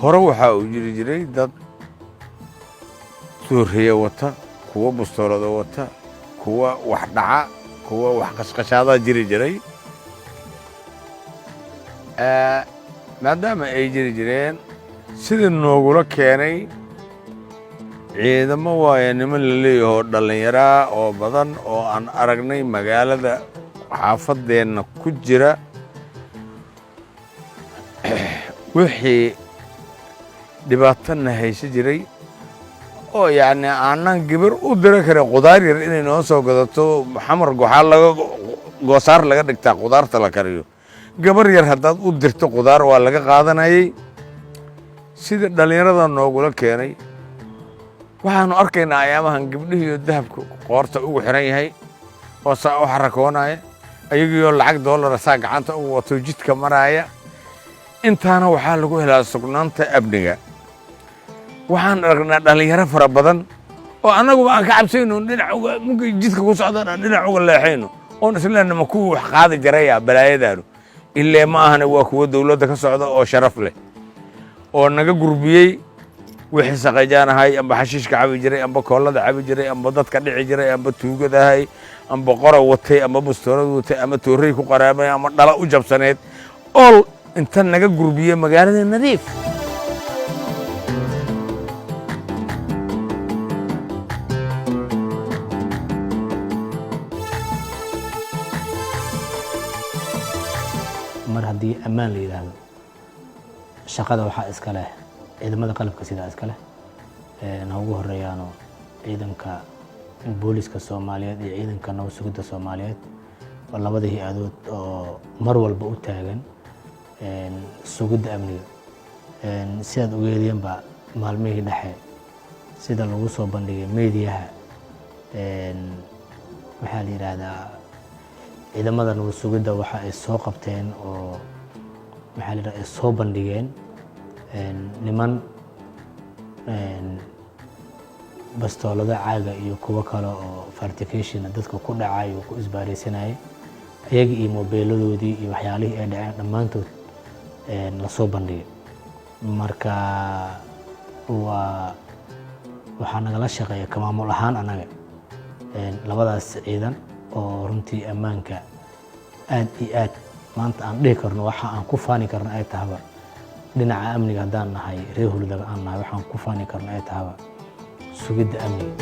hore waxaa uu jiri jiray dad suuriye wata kuwa bustoolada wata kuwa wax dhaca kuwa wax qashqashaada jiri jiray maadaama ay jiri jireen sidii noogula keenay ciidamo waaye niman la leeyaho dhallinyaraa oo badan oo aan aragnay magaalada xaafadeenna ku jira wixii dhibaatana haysa jiray oo yacni aanan gabar u dira karin qudaar yar inay noo soo gadato xamar goxaa goosaar laga dhigtaa qudaarta la kariyo gabar yar haddaad u dirto qudaar waa laga qaadanayay sidii dhallinyarada noogula keenay waxaanu arkaynaa ayaamahan gabdhihiiyo dahabka qoorta ugu xiran yahay oo saa u xarakoonaya ayagiioo lacag doolara saa gacanta ugu wato jidka maraaya intaana waxaa lagu helaa sugnaanta amniga waxaan aragnaa dhallinyaro fara badan oo annaguba aan ka cabsayno dhinac uga mugay jidka ku socdaan aan dhinac uga leexayno oon islaanama kuwa wax qaadi jaraya balaayadaanu illee ma ahana waa kuwa dawladda ka socda oo sharaf leh oo naga gurbiyey wixii saqajaanahay amba xashiishka cabi jiray amba koollada cabi jiray amba dadka dhici jiray amba tuugadahay amba qora watay amba bustoorad watay ama toorrey ku qaraamay ama dhala u jabsaneed ool inta naga gurbiye magaalada nadiif mar haddii ammaan la yidhaahdo shaqada waxaa iska leh ciidamada qalabka sidaa iska leh ha ugu horeeyaano ciidanka booliska Soomaaliyeed iyo ciidanka nabad sugidda Soomaaliyeed oo labada hay-adood oo mar walba u taagan sugidda amniga sidaad ogeedeenba maalmihii dhexe sida lagu soo bandhigay meediyaha waxaa la yidhaahdaa ciidamada nabad sugidda waxa ay soo qabteen oo waxaa la yidhahdaa ay soo bandhigeen niman bastoolada caaga iyo kuwa kale oo fabrication dadka ku dhacay oo ku isbaaraysanayay ayaga iyo moobeeladoodii iyo waxyaalihii ay dhaceen dhammaantood la soo bandhigay marka waxaa nagala shaqeeya ka maamul ahaan annaga labadaas ciidan oo runtii ammaanka aad iyo aad maanta aan dhihi karno waxa aan ku faani karno ay tahaba dhinaca amniga haddaan nahay reer Hurdaga aan nahay waxaan ku faani karno ay tahaba sugidda amniga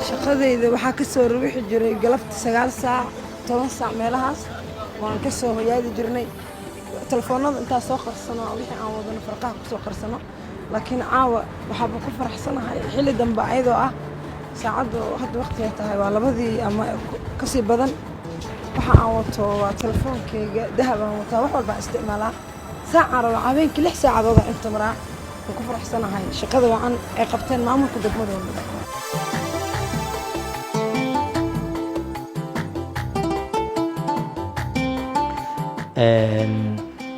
shaqadayda waxaa ka soo ruuxi jiray galabta 9 saac 10 saac meelahaas waan ka soo hoyaadi jirnay telefoonada inta soo qarsano wixii aan wadana farqaha ku soo qarsano laakiin caawa waxaan ku faraxsanahay xilli dambe ayadoo ah saacadu hadda waqtiga tahay waa labadii ama ka sii badan waxa aan wato waa telefoonkeyga dahab aan wato wax walba isticmaalaa saaca raba habeenkii 6 saacadood inta maraa ku faraxsanahay shaqada waan ay qabteen maamulka degmadooda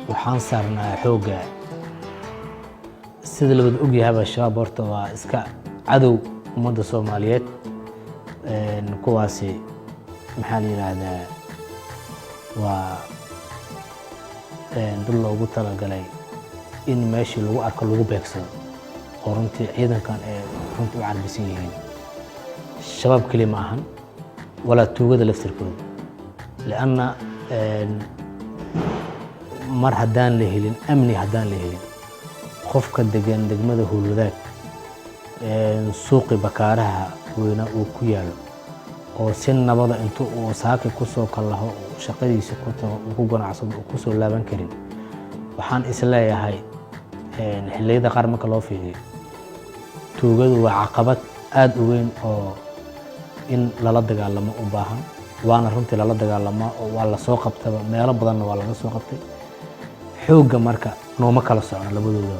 waxaan saarnaa xooga sida labada og yahay shabaab horta waa iska cadow ummadda Soomaaliyeed kuwaasi maxaa la yiraahdaa waa dul loogu talagalay in meeshii lagu arko lagu beegsado oo runtii ciidankan ay runtii u carbisan yihiin shabaab kali ma ahan walaa tuugada laftirkooda laana mar haddaan la helin amni haddaan la helin qofka degan degmada Hurdaga suuqi bakaaraha weyna uu ku yaalo oo si nabada intuu uu saaki ku soo kalaho shaqadiisa ku tago ugu ganacsado oo ku soo laaban karin waxaan isleeyahay xilliyada qaar marka loo fiiriyo tuugadu waa caqabad aad u weyn oo in lala dagaalamo u baahan waana runtii lala dagaalamo oo waa la soo qabtaba meelo badan waa laga soo qabtay xooga marka nooma kala socon labadooda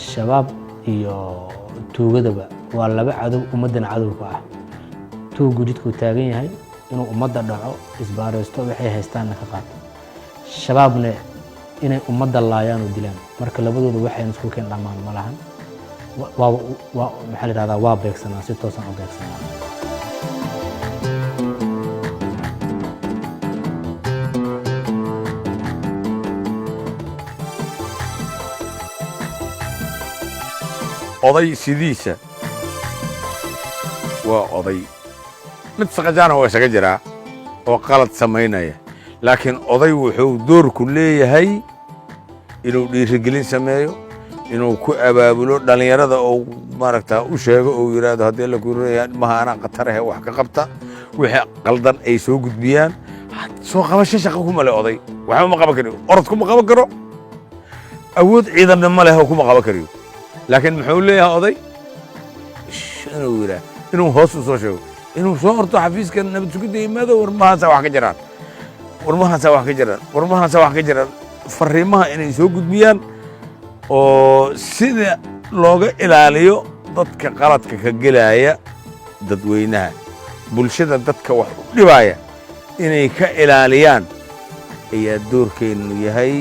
shabaab iyo tuugadaba waa laba cadow ummadana cadowga ah tuugu jidku taagan yahay inuu ummadda dhaco isbaaraysto waxay haystaan ka qaato shabaabna inay ummadda laayaan oo dilaan marka labadooda waxay isku keen dhamaan ma lahan waa maxaa la yiraahdaa waa beegsanaa si toosan u beegsanaa oday sidiisa waa oday mid saqajaana waa isaga jiraa oo qalad samaynaya laakiin oday wuxuu doorku leeyahay inuu dhiirigelin sameeyo inuu ku abaabulo dhalinyarada oo maaragtaa u sheego oo yidhaahdo haddii la kurinaya maha anaa khatarahe wax ka qabta wixii qaldan ay soo gudbiyaan soo qabasho shaqo kuma le oday waxba ma qaban kariyo orod kuma qaban karo awood ciidanna ma leh oo kuma qaban kariyo laakiin muxuu leeyahay oday inuu yidhaah inuu hoos u soo sheego inuu soo orto xafiiska nabad sugidda yimaado warmahaasaa wax ka jiraan warmahaasaa wax ka jiraan warmahaasaa wax ka jiraan fariimaha inay soo gudbiyaan oo sida looga ilaaliyo dadka qaladka ka gelaya dadweynaha bulshada dadka wax u dhibaya inay ka ilaaliyaan ayaa doorkeennu yahay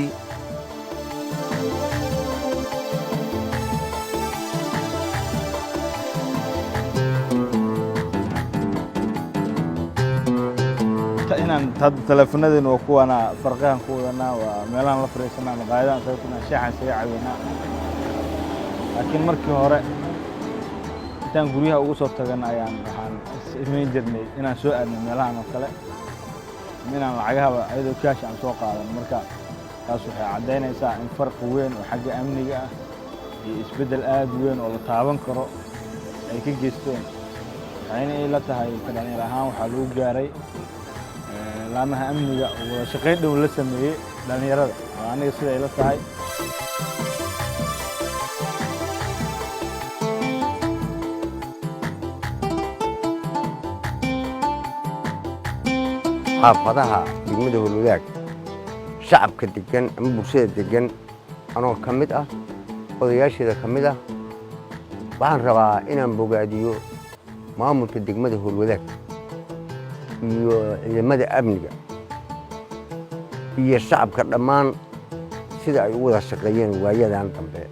inaan teleefanadeen waa kuwana farqahan ku wadanaa waa meelahan la fariisanaa maqaayadahan sababtuna sheexan isaga caweynaa laakiin markii hore intaan guryaha ugu soo tagan ayaan waxaan ismayn jirnay inaan soo aadno meelahan oo kale inaan lacagahaba ayadoo kaash aan soo qaadan marka taas waxay caddaynaysaa in farqi weyn oo xagga amniga ah iyo isbeddel aad weyn oo la taaban karo ay ka geysteen waxayna ay la tahay kadhalinyar ahaan waxaa lagu gaaray laamaha amniga wada shaqayn dhow la sameeyey dhalinyarada oo aniga sida ay la tahay xaafadaha degmada Howlwadaag shacabka degan ama bulshada degan anoo ka mid ah odayaasheeda ka mid ah waxaan rabaa inaan bogaadiyo maamulka degmada Howlwadaag iyo ciidamada amniga iyo shacabka dhammaan sida ay u wada shaqeeyeen waayadan dambe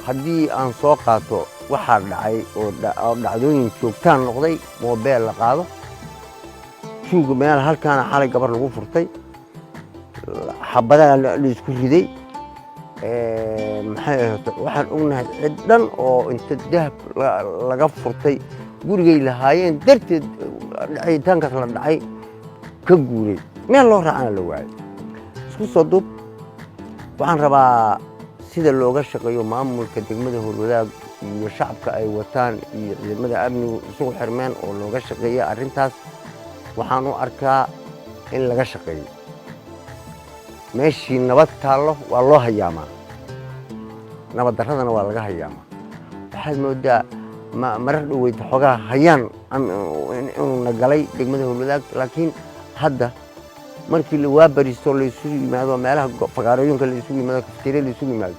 haddii aan soo qaato waxaa dhacay oo dhacdooyin joogtaan noqday moobeel la qaado tuuga meel halkaana xalay gabar lagu furtay xabadaha la isku riday maxay ahayd waxaan ognahay cid dhan oo inta dahab laga furtay gurigay lahaayeen darteed dhacitaankaas la dhacay ka guuray meel loo raacana la waayay isku soo duub waxaan rabaa sida looga shaqeeyo maamulka degmada Howlwadaag iyo shacabka ay wataan iyo ciidamada amnigu isugu xirmeen oo looga shaqeeyo arrintaas waxaan u arkaa in laga shaqeeyo meeshii nabad taallo waa loo hayaamaa nabad darradana waa laga hayaamaa waxaad moodaa marar dhoweyd xoogaa hayaan inuu nagalay degmada Howlwadaag laakiin hadda markii la waabaristo la isugu yimaado meelaha fagaarooyinka la isugu yimaado kafteeriya la isugu yimaado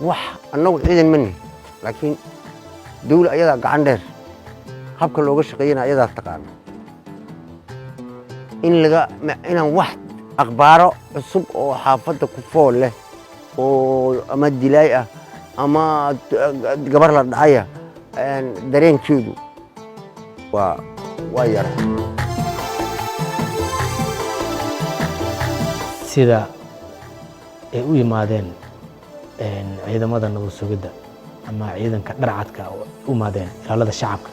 wax annagu ciidan ma nihin laakiin dawla ayadaa gacan dheer habka looga shaqeeyana ayadaa taqaana inaan wax akhbaaro cusub oo xaafadda ku fool leh oo ama dilaay ah ama gabar la dhacaya dareenkeedu waa yara sida ay u yimaadeen ciidamada nabad sugidda ama ciidanka dharcadka u yimaadeen ilaalada shacabka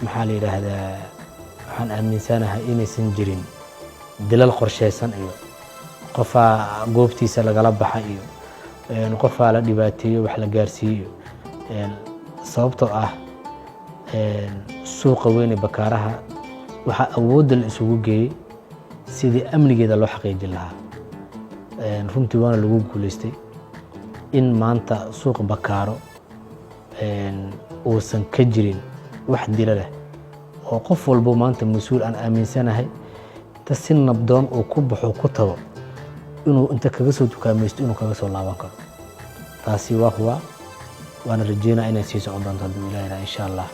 maxaa la yidhaahdaa waxaan aaminsanahay inaysan jirin dilal qorshaysan iyo qofaa goobtiisa lagala baxa iyo qofaa la dhibaateeyo wax la gaarsiiyo sababtoo ah suuqa weyne bakaaraha waxaa awoodda la isugu geeyey sidii amnigeeda loo xaqiijin lahaa runtii waana lagu guulaystay in maanta suuqa bakaaro uusan ka jirin wax dila leh oo qof walbo maanta mas-uul aan aaminsanahay inta si nabdoon uu ku baxo ku tago inuu inta kaga soo dukaamaysto inuu kaga soo laaban karo taasi waa huwa waana rajeynaa inay sii socon doonto hadduu ilaahay insha allah